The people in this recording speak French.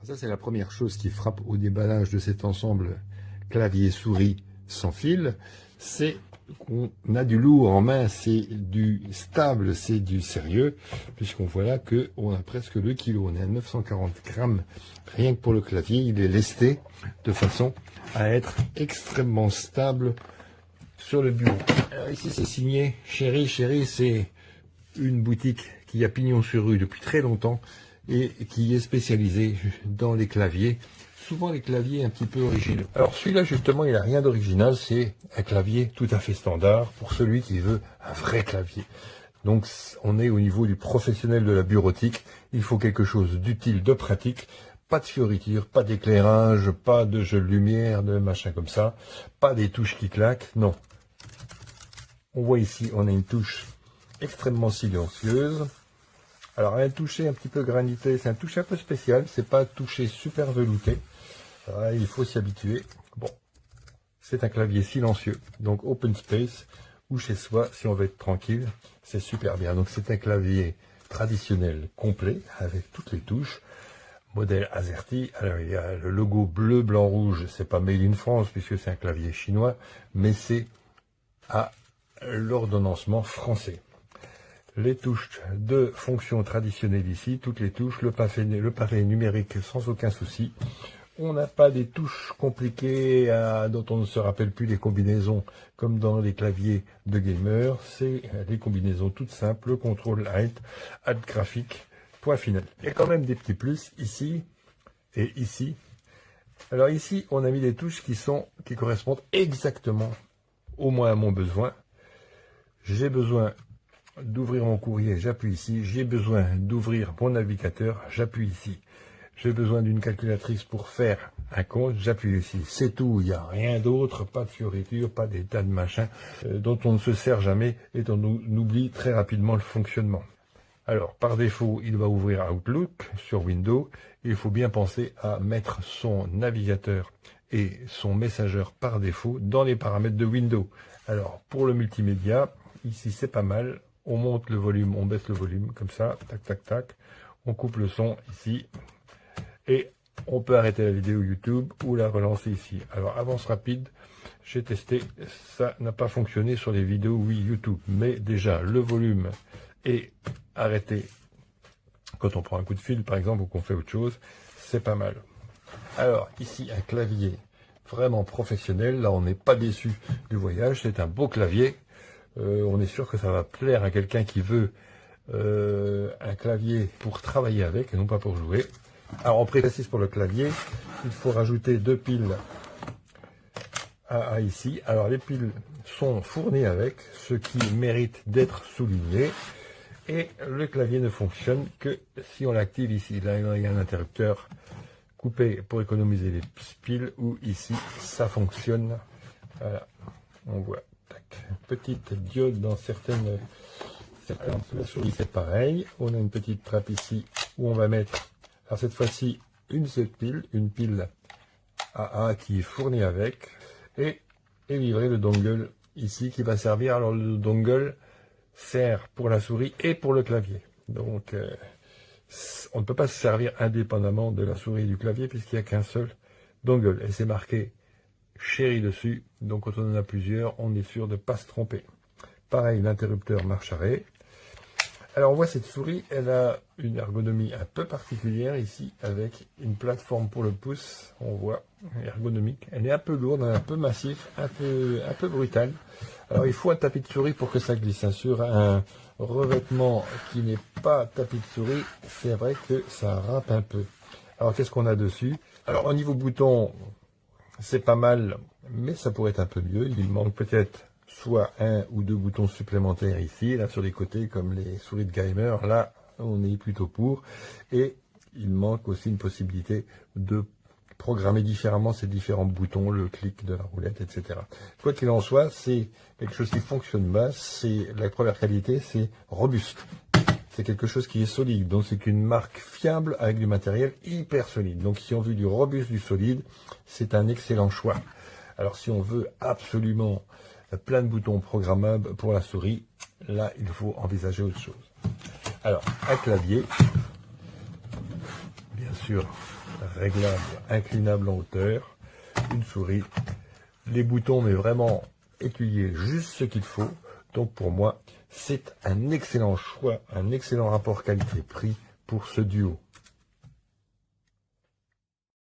Ça, c'est la première chose qui frappe au déballage de cet ensemble clavier-souris sans fil, c'est qu'on a du lourd en main, c'est du stable, c'est du sérieux, puisqu'on voit là qu'on a presque 2 kg, on est à 940 grammes, rien que pour le clavier, il est lesté de façon à être extrêmement stable sur le bureau. Alors ici, c'est signé Chéri. Chéri, c'est une boutique qui a pignon sur rue depuis très longtemps et qui est spécialisée dans les claviers, souvent les claviers un petit peu originaux. Alors celui-là justement, il n'a rien d'original, c'est un clavier tout à fait standard pour celui qui veut un vrai clavier. Donc on est au niveau du professionnel de la bureautique, il faut quelque chose d'utile, de pratique, pas de fioritures, pas d'éclairage, pas de jeu de lumière, de machin comme ça, pas des touches qui claquent, non. On voit ici, on a une touche extrêmement silencieuse. Alors un toucher un petit peu granité, c'est un toucher un peu spécial, c'est pas un toucher super velouté. Alors, il faut s'y habituer. Bon, c'est un clavier silencieux, donc open space, ou chez soi, si on veut être tranquille, c'est super bien. Donc c'est un clavier traditionnel complet, avec toutes les touches, modèle AZERTY. Alors il y a le logo bleu, blanc, rouge, c'est pas Made in France, puisque c'est un clavier chinois, mais c'est à l'ordonnancement français. Les touches de fonction traditionnelles ici, toutes les touches, le pavé numérique sans aucun souci. On n'a pas des touches compliquées dont on ne se rappelle plus les combinaisons comme dans les claviers de gamer. C'est les combinaisons toutes simples, contrôle alt, add graphique, point final. Il y a quand même des petits plus ici et ici. Alors ici, on a mis des touches qui correspondent exactement au moins à mon besoin. J'ai besoin d'ouvrir mon courrier, j'appuie ici. J'ai besoin d'ouvrir mon navigateur, j'appuie ici. J'ai besoin d'une calculatrice pour faire un compte, j'appuie ici. C'est tout, il n'y a rien d'autre, pas de fioriture, pas des tas de machins dont on ne se sert jamais et dont on oublie très rapidement le fonctionnement. Alors, par défaut, il va ouvrir Outlook sur Windows. Il faut bien penser à mettre son navigateur et son messageur par défaut dans les paramètres de Windows. Alors, pour le multimédia, ici c'est pas mal. On monte le volume, on baisse le volume, comme ça, tac, tac, tac. On coupe le son ici. Et on peut arrêter la vidéo YouTube ou la relancer ici. Alors, avance rapide, j'ai testé, ça n'a pas fonctionné sur les vidéos, oui, YouTube. Mais déjà, le volume est arrêté quand on prend un coup de fil, par exemple, ou qu'on fait autre chose, c'est pas mal. Alors, ici, un clavier vraiment professionnel. Là, on n'est pas déçu du voyage. C'est un beau clavier. On est sûr que ça va plaire à quelqu'un qui veut un clavier pour travailler avec et non pas pour jouer. Alors, on précise pour le clavier, il faut rajouter 2 piles AA ici. Alors, les piles sont fournies avec, ce qui mérite d'être souligné. Et le clavier ne fonctionne que si on l'active ici. Là, il y a un interrupteur coupé pour économiser les piles, ou ici, ça fonctionne. Voilà, on voit. Tac. Petite diode dans certaines... La souris, c'est pareil. On a une petite trappe ici où on va mettre, alors cette fois-ci, une seule pile, une pile AA qui est fournie avec, et livré le dongle ici qui va servir. Alors le dongle sert pour la souris et pour le clavier. Donc on ne peut pas se servir indépendamment de la souris et du clavier puisqu'il n'y a qu'un seul dongle. Et c'est marqué Chéri dessus. Donc quand on en a plusieurs, on est sûr de ne pas se tromper. Pareil, l'interrupteur marche arrêt. Alors on voit cette souris, elle a une ergonomie un peu particulière ici, avec une plateforme pour le pouce, on voit, ergonomique. Elle est un peu lourde, un peu massif, un peu brutale. Alors il faut un tapis de souris pour que ça glisse. Sur un revêtement qui n'est pas tapis de souris, c'est vrai que ça râpe un peu. Alors qu'est-ce qu'on a dessus? Alors au niveau bouton, c'est pas mal, mais ça pourrait être un peu mieux. Il manque peut-être soit 1 ou 2 boutons supplémentaires ici, là sur les côtés comme les souris de gamer, là on est plutôt pour. Et il manque aussi une possibilité de programmer différemment ces différents boutons, le clic de la roulette, etc. Quoi qu'il en soit, c'est quelque chose qui fonctionne bien. C'est la première qualité, c'est robuste. C'est quelque chose qui est solide, donc c'est une marque fiable avec du matériel hyper solide. Donc si on veut du robuste, du solide, c'est un excellent choix. Alors si on veut absolument plein de boutons programmables pour la souris, là il faut envisager autre chose. Alors un clavier, bien sûr, réglable, inclinable en hauteur, une souris, les boutons mais vraiment étuyés, juste ce qu'il faut. Donc pour moi, c'est un excellent choix, un excellent rapport qualité-prix pour ce duo.